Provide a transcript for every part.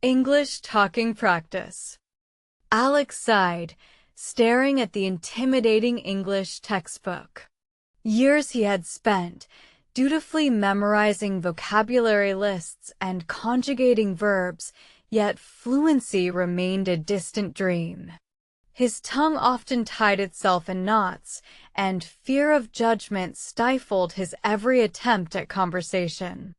English talking practice. Alex sighed, staring at the intimidating English textbook. Years he had spent dutifully memorizing vocabulary lists and conjugating verbs, yet fluency remained a distant dream. His tongue often tied itself in knots, and fear of judgment stifled his every attempt at conversation.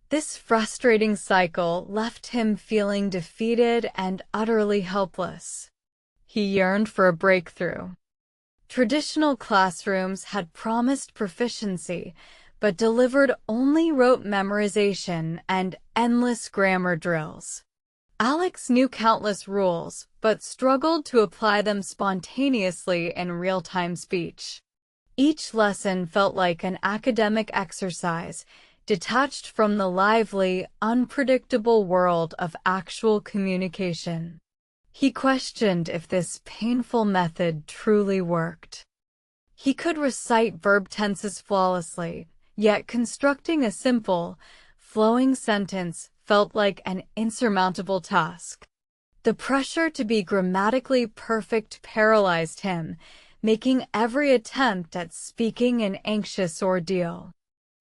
This frustrating cycle left him feeling defeated and utterly helpless. He yearned for a breakthrough. Traditional classrooms had promised proficiency, but delivered only rote memorization and endless grammar drills. Alex knew countless rules, but struggled to apply them spontaneously in real-time speech. Each lesson felt like an academic exercise, detached from the lively, unpredictable world of actual communication. He questioned if this painful method truly worked. He could recite verb tenses flawlessly, yet constructing a simple, flowing sentence felt like an insurmountable task. The pressure to be grammatically perfect paralyzed him, making every attempt at speaking an anxious ordeal.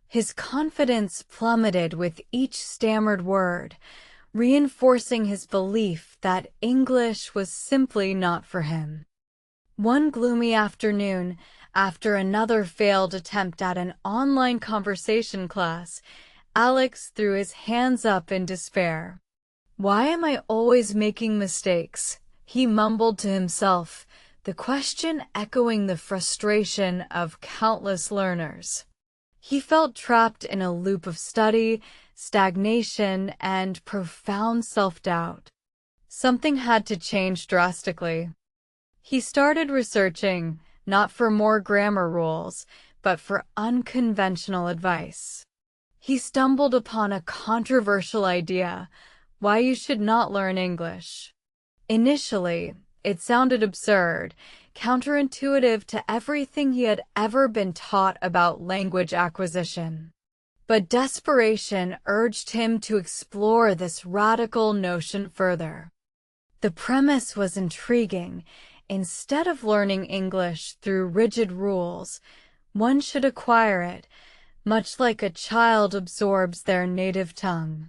His confidence plummeted with each stammered word, reinforcing his belief that English was simply not for him. One gloomy afternoon, after another failed attempt at an online conversation class, Alex threw his hands up in despair. "Why am I always making mistakes?" he mumbled to himself, the question echoing the frustration of countless learners. He felt trapped in a loop of study, stagnation, and profound self-doubt. Something had to change drastically. He started researching, not for more grammar rules, but for unconventional advice. He stumbled upon a controversial idea: why you should not learn English. Initially, it sounded absurd, counterintuitive to everything he had ever been taught about language acquisition. But desperation urged him to explore this radical notion further. The premise was intriguing. Instead of learning English through rigid rules, one should acquire it, much like a child absorbs their native tongue.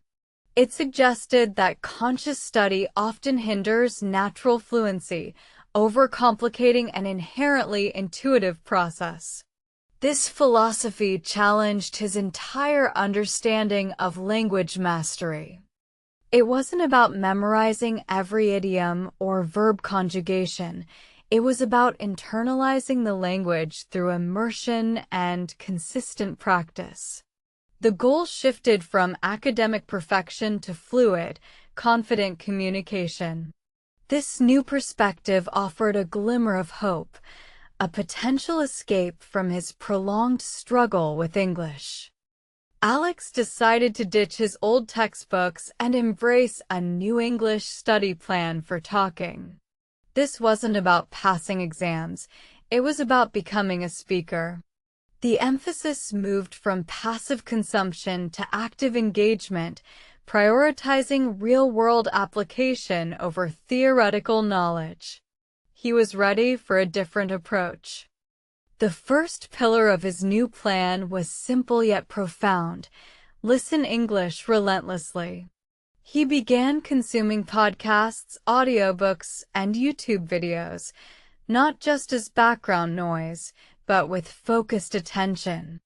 It suggested that conscious study often hinders natural fluency, overcomplicating an inherently intuitive process. This philosophy challenged his entire understanding of language mastery. It wasn't about memorizing every idiom or verb conjugation. It was about internalizing the language through immersion and consistent practice. The goal shifted from academic perfection to fluid, confident communication. This new perspective offered a glimmer of hope, a potential escape from his prolonged struggle with English. Alex decided to ditch his old textbooks and embrace a new English study plan for talking. This wasn't about passing exams, it was about becoming a speaker. The emphasis moved from passive consumption to active engagement, prioritizing real-world application over theoretical knowledge. He was ready for a different approach. The first pillar of his new plan was simple yet profound: listen English relentlessly. He began consuming podcasts, audiobooks, and YouTube videos, not just as background noise, but with focused attention.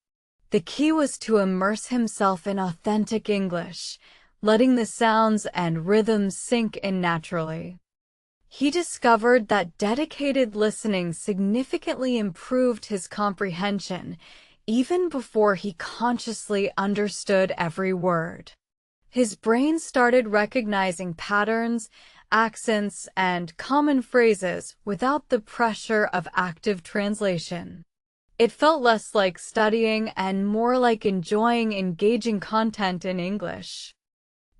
The key was to immerse himself in authentic English, letting the sounds and rhythms sink in naturally. He discovered that dedicated listening significantly improved his comprehension, even before he consciously understood every word. His brain started recognizing patterns, accents, and common phrases without the pressure of active translation. It felt less like studying and more like enjoying engaging content in English.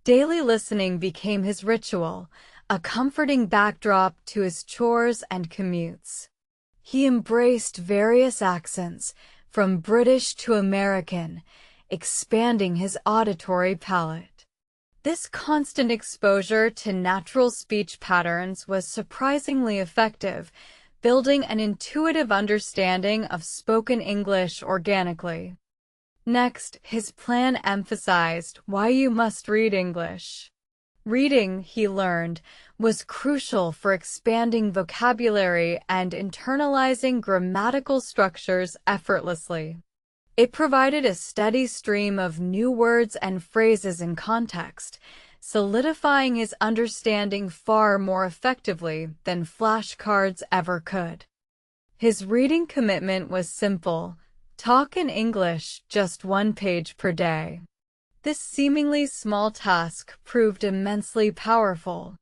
Daily listening became his ritual, a comforting backdrop to his chores and commutes. He embraced various accents, from British to American, expanding his auditory palette. This constant exposure to natural speech patterns was surprisingly effective, building an intuitive understanding of spoken English organically. Next, his plan emphasized why you must read English. Reading, he learned, was crucial for expanding vocabulary and internalizing grammatical structures effortlessly. It provided a steady stream of new words and phrases in context, solidifying his understanding far more effectively than flashcards ever could. His reading commitment was simple: talk in English just 1 page per day. This seemingly small task proved immensely powerful.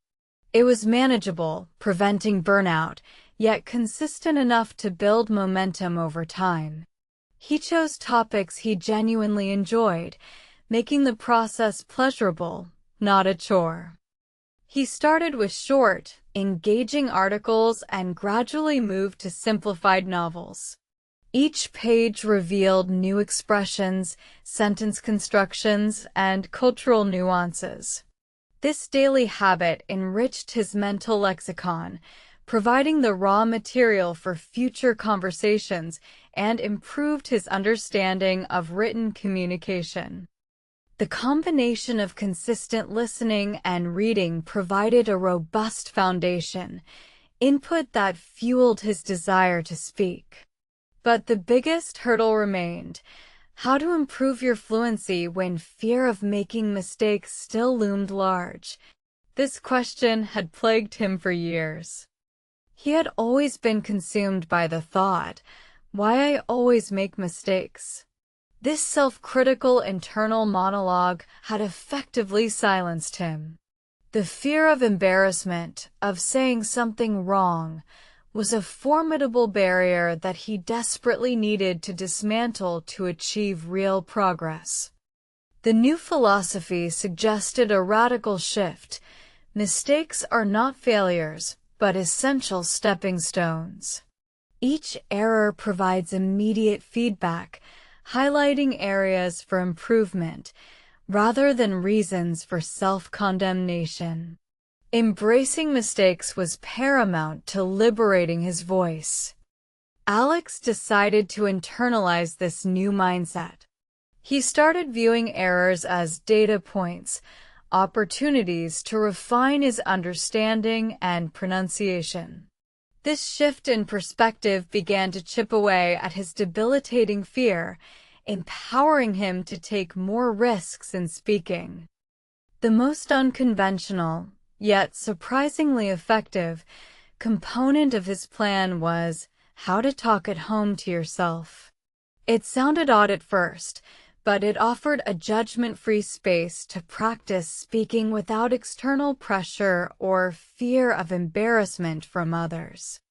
It was manageable, preventing burnout, yet consistent enough to build momentum over time. He chose topics he genuinely enjoyed, making the process pleasurable, not a chore. He started with short, engaging articles and gradually moved to simplified novels. Each page revealed new expressions, sentence constructions, and cultural nuances. This daily habit enriched his mental lexicon, providing the raw material for future conversations and improved his understanding of written communication. The combination of consistent listening and reading provided a robust foundation, input that fueled his desire to speak. But the biggest hurdle remained: how to improve your fluency when fear of making mistakes still loomed large. This question had plagued him for years. He had always been consumed by the thought, "Why I always make mistakes?" This self-critical internal monologue had effectively silenced him. The fear of embarrassment, of saying something wrong, was a formidable barrier that he desperately needed to dismantle to achieve real progress. The new philosophy suggested a radical shift: mistakes are not failures, but essential stepping stones. Each error provides immediate feedback, highlighting areas for improvement, rather than reasons for self-condemnation. Embracing mistakes was paramount to liberating his voice. Alex decided to internalize this new mindset. He started viewing errors as data points, opportunities to refine his understanding and pronunciation. This shift in perspective began to chip away at his debilitating fear, empowering him to take more risks in speaking. The most unconventional, yet surprisingly effective, component of his plan was how to talk at home to yourself. It sounded odd at first, but it offered a judgment-free space to practice speaking without external pressure or fear of embarrassment from others.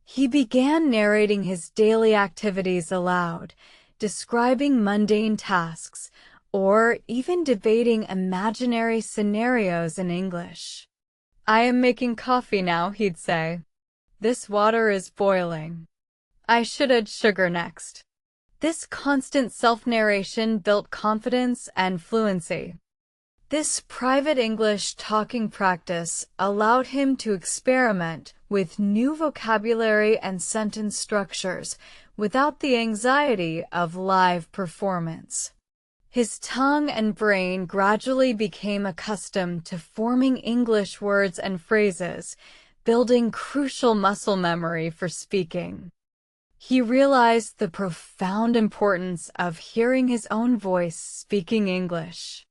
He began narrating his daily activities aloud, describing mundane tasks, or even debating imaginary scenarios in English. "I am making coffee now," he'd say. "This water is boiling. I should add sugar next." This constant self-narration built confidence and fluency. This private English talking practice allowed him to experiment with new vocabulary and sentence structures without the anxiety of live performance. His tongue and brain gradually became accustomed to forming English words and phrases, building crucial muscle memory for speaking. He realized the profound importance of hearing his own voice speaking English.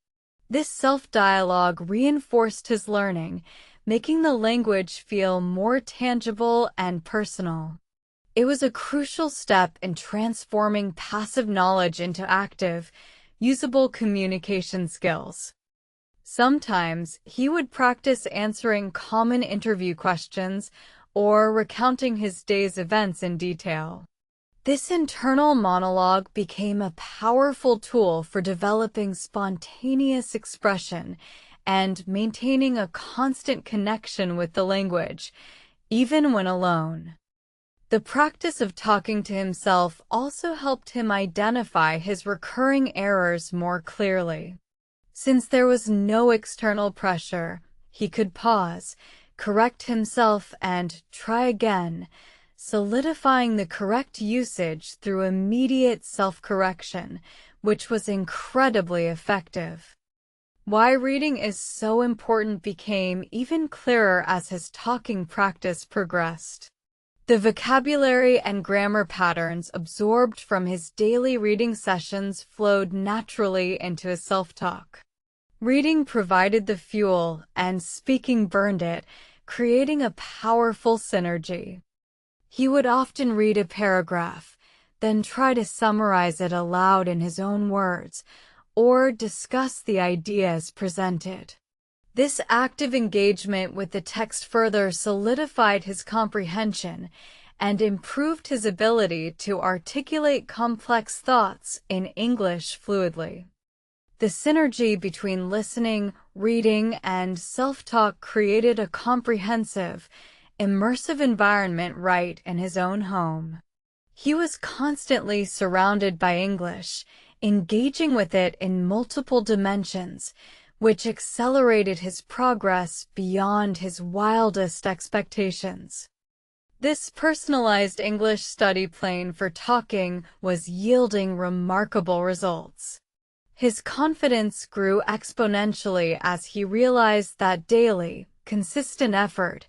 This self-dialogue reinforced his learning, making the language feel more tangible and personal. It was a crucial step in transforming passive knowledge into active, usable communication skills. Sometimes he would practice answering common interview questions or recounting his day's events in detail. This internal monologue became a powerful tool for developing spontaneous expression and maintaining a constant connection with the language, even when alone. The practice of talking to himself also helped him identify his recurring errors more clearly. Since there was no external pressure, he could pause, correct himself, and try again, solidifying the correct usage through immediate self-correction, which was incredibly effective. Why reading is so important became even clearer as his talking practice progressed. The vocabulary and grammar patterns absorbed from his daily reading sessions flowed naturally into his self-talk. Reading provided the fuel, and speaking burned it, creating a powerful synergy. He would often read a paragraph, then try to summarize it aloud in his own words, or discuss the ideas presented. This active engagement with the text further solidified his comprehension and improved his ability to articulate complex thoughts in English fluidly. The synergy between listening, reading, and self-talk created a comprehensive, immersive environment right in his own home. He was constantly surrounded by English, engaging with it in multiple dimensions, which accelerated his progress beyond his wildest expectations. This personalized English study plan for talking was yielding remarkable results. His confidence grew exponentially as he realized that daily, consistent effort,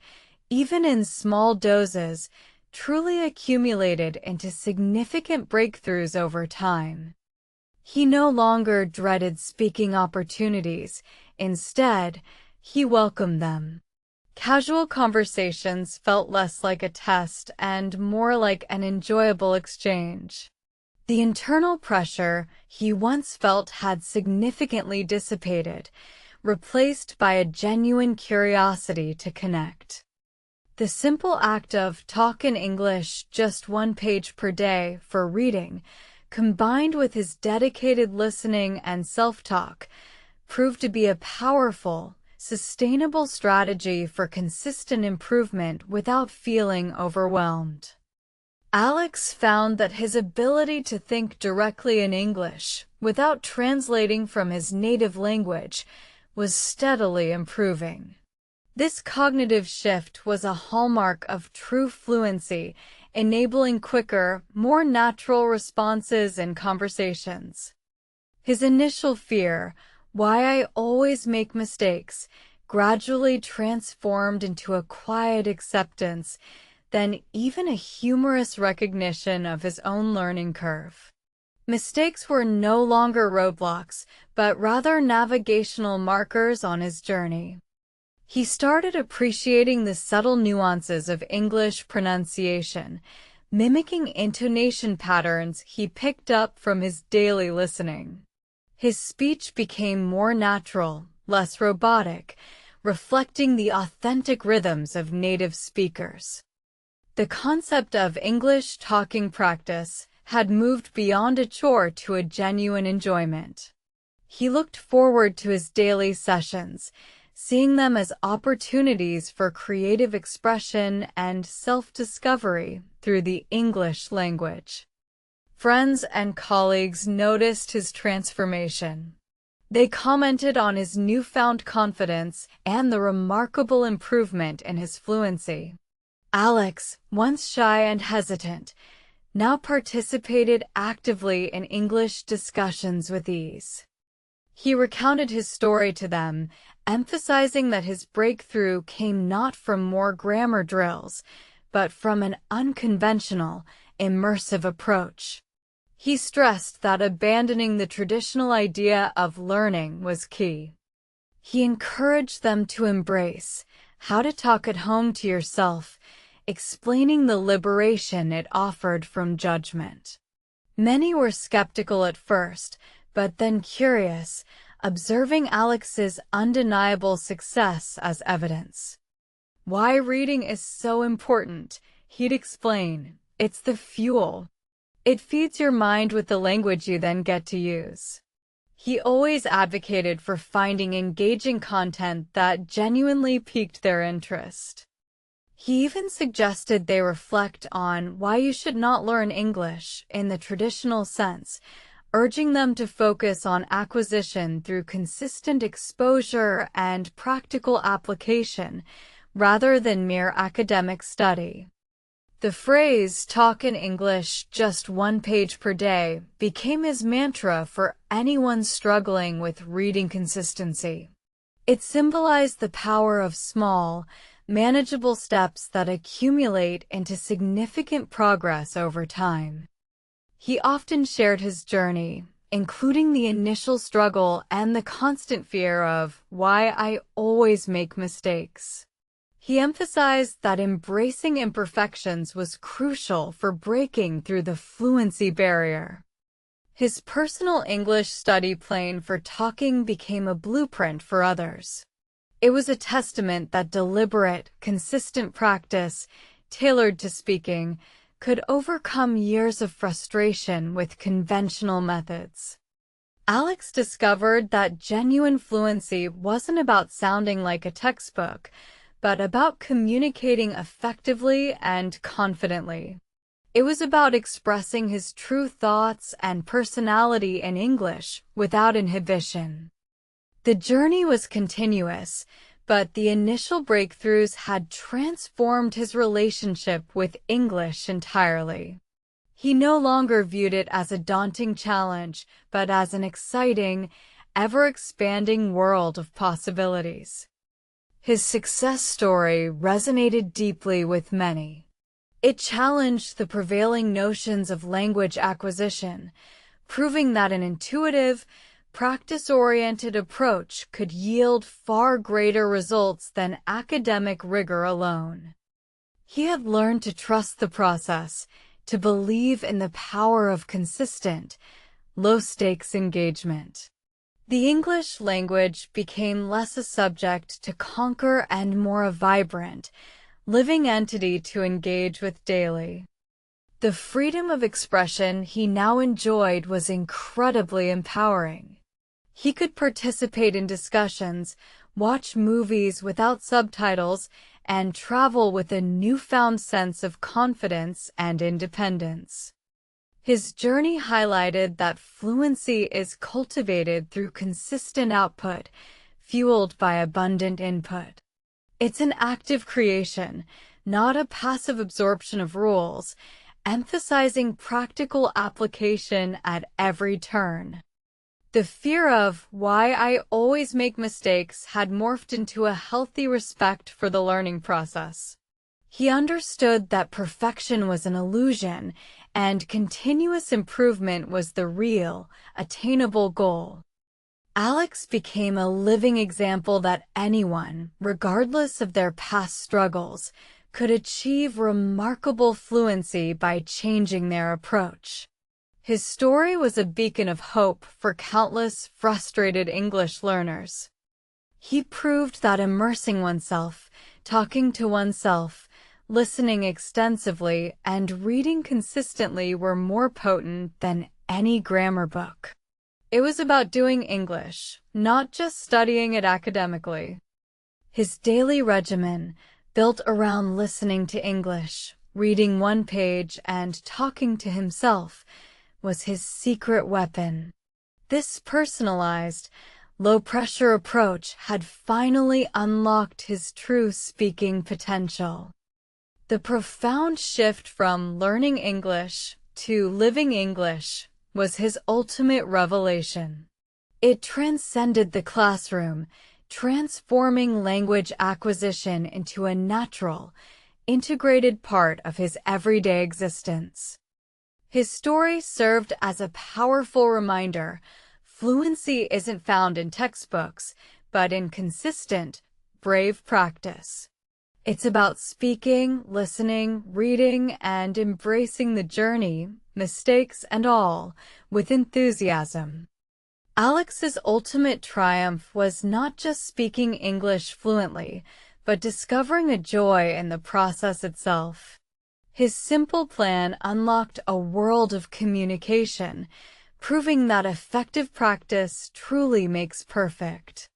even in small doses, truly accumulated into significant breakthroughs over time. He no longer dreaded speaking opportunities. Instead, he welcomed them. Casual conversations felt less like a test and more like an enjoyable exchange. The internal pressure he once felt had significantly dissipated, replaced by a genuine curiosity to connect. The simple act of talk in English just 1 page per day for reading, combined with his dedicated listening and self-talk, proved to be a powerful, sustainable strategy for consistent improvement without feeling overwhelmed. Alex found that his ability to think directly in English, without translating from his native language, was steadily improving. This cognitive shift was a hallmark of true fluency, enabling quicker, more natural responses in conversations. His initial fear, "Why I always make mistakes," gradually transformed into a quiet acceptance, then even a humorous recognition of his own learning curve. Mistakes were no longer roadblocks, but rather navigational markers on his journey. He started appreciating the subtle nuances of English pronunciation, mimicking intonation patterns he picked up from his daily listening. His speech became more natural, less robotic, reflecting the authentic rhythms of native speakers. The concept of English talking practice had moved beyond a chore to a genuine enjoyment. He looked forward to his daily sessions, seeing them as opportunities for creative expression and self-discovery through the English language. Friends and colleagues noticed his transformation. They commented on his newfound confidence and the remarkable improvement in his fluency. Alex, once shy and hesitant, now participated actively in English discussions with ease. He recounted his story to them, emphasizing that his breakthrough came not from more grammar drills, but from an unconventional, immersive approach. He stressed that abandoning the traditional idea of learning was key. He encouraged them to embrace how to talk at home to yourself, explaining the liberation it offered from judgment. Many were skeptical at first, but then curious, observing Alex's undeniable success as evidence. Why reading is so important, he'd explain. It's the fuel. It feeds your mind with the language you then get to use. He always advocated for finding engaging content that genuinely piqued their interest. He even suggested they reflect on why you should not learn English in the traditional sense, urging them to focus on acquisition through consistent exposure and practical application, rather than mere academic study. The phrase, "talk in English just 1 page per day," became his mantra for anyone struggling with reading consistency. It symbolized the power of small, manageable steps that accumulate into significant progress over time. He often shared his journey, including the initial struggle and the constant fear of "why I always make mistakes." He emphasized that embracing imperfections was crucial for breaking through the fluency barrier. His personal English study plan for talking became a blueprint for others. It was a testament that deliberate, consistent practice, tailored to speaking, could overcome years of frustration with conventional methods. Alex discovered that genuine fluency wasn't about sounding like a textbook, but about communicating effectively and confidently. It was about expressing his true thoughts and personality in English without inhibition. The journey was continuous, but the initial breakthroughs had transformed his relationship with English entirely. He no longer viewed it as a daunting challenge, but as an exciting, ever-expanding world of possibilities. His success story resonated deeply with many. It challenged the prevailing notions of language acquisition, proving that an intuitive, practice-oriented approach could yield far greater results than academic rigor alone. He had learned to trust the process, to believe in the power of consistent, low-stakes engagement. The English language became less a subject to conquer and more a vibrant, living entity to engage with daily. The freedom of expression he now enjoyed was incredibly empowering. He could participate in discussions, watch movies without subtitles, and travel with a newfound sense of confidence and independence. His journey highlighted that fluency is cultivated through consistent output, fueled by abundant input. It's an active creation, not a passive absorption of rules, emphasizing practical application at every turn. The fear of "why I always make mistakes" had morphed into a healthy respect for the learning process. He understood that perfection was an illusion, and continuous improvement was the real, attainable goal. Alex became a living example that anyone, regardless of their past struggles, could achieve remarkable fluency by changing their approach. His story was a beacon of hope for countless frustrated English learners. He proved that immersing oneself, talking to oneself, listening extensively, and reading consistently were more potent than any grammar book. It was about doing English, not just studying it academically. His daily regimen, built around listening to English, reading 1 page, and talking to himself, was his secret weapon. This personalized, low-pressure approach had finally unlocked his true speaking potential. The profound shift from learning English to living English was his ultimate revelation. It transcended the classroom, transforming language acquisition into a natural, integrated part of his everyday existence. His story served as a powerful reminder: fluency isn't found in textbooks, but in consistent, brave practice. It's about speaking, listening, reading, and embracing the journey, mistakes and all, with enthusiasm. Alex's ultimate triumph was not just speaking English fluently, but discovering a joy in the process itself. His simple plan unlocked a world of communication, proving that effective practice truly makes perfect.